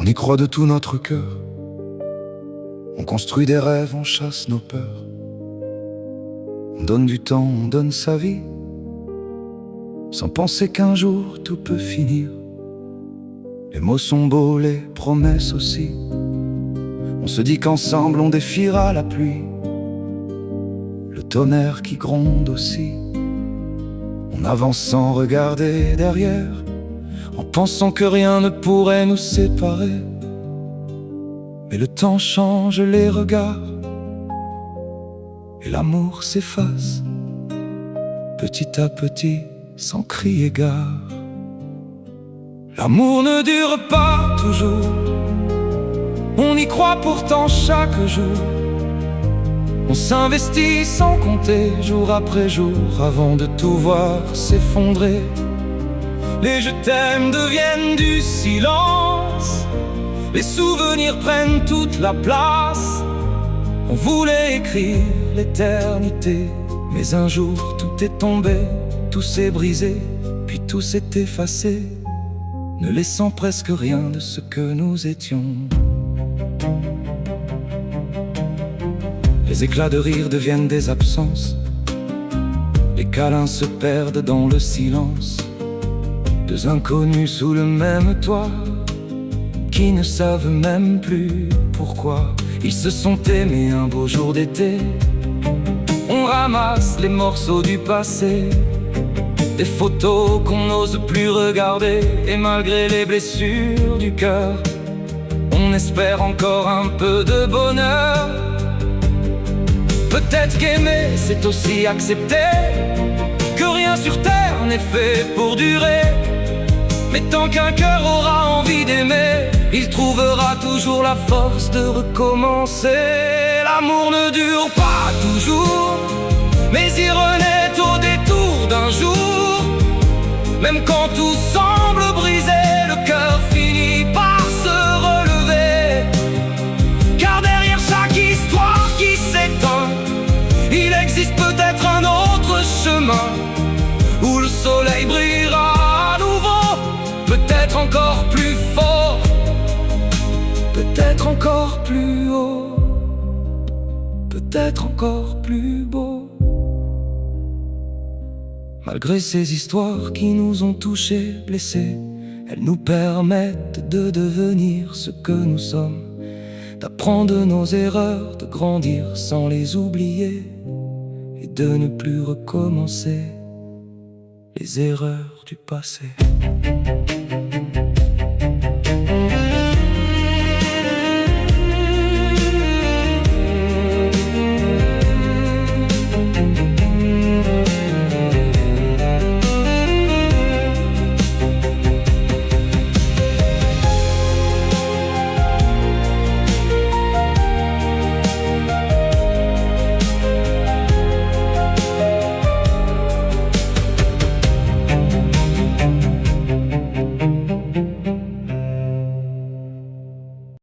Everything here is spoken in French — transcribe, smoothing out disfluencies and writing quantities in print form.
On y croit de tout notre cœur. On construit des rêves, on chasse nos peurs. On donne du temps, on donne sa vie, sans penser qu'un jour tout peut finir. Les mots sont beaux, les promesses aussi. On se dit qu'ensemble on défiera la pluie, le tonnerre qui gronde aussi. On avance sans regarder derrière, en pensant que rien ne pourrait nous séparer. Mais le temps change les regards, et l'amour s'efface, petit à petit, sans crier gare. L'amour ne dure pas toujours, on y croit pourtant chaque jour. On s'investit sans compter, jour après jour, avant de tout voir s'effondrer. Les je t'aime deviennent du silence, les souvenirs prennent toute la place. On voulait écrire l'éternité, mais un jour tout est tombé, tout s'est brisé, puis tout s'est effacé, ne laissant presque rien de ce que nous étions. Les éclats de rire deviennent des absences, les câlins se perdent dans le silence. Deux inconnus sous le même toit, qui ne savent même plus pourquoi ils se sont aimés un beau jour d'été. On ramasse les morceaux du passé, des photos qu'on n'ose plus regarder. Et malgré les blessures du cœur, on espère encore un peu de bonheur. Peut-être qu'aimer c'est aussi accepter que rien sur terre n'est fait pour durer. Mais tant qu'un cœur aura envie d'aimer, il trouvera toujours la force de recommencer. L'amour ne dure pas toujours, mais il renaît au détour d'un jour. Même quand tout semble brisé, le cœur finit par se relever. Car derrière chaque histoire qui s'éteint, il existe peut-être un autre chemin, où le soleil brillera à nouveau, peut-être encore plus fort, peut-être encore plus haut, peut-être encore plus beau. Malgré ces histoires qui nous ont touchés, blessés, elles nous permettent de devenir ce que nous sommes, d'apprendre de nos erreurs, de grandir sans les oublier, et de ne plus recommencer les erreurs du passé.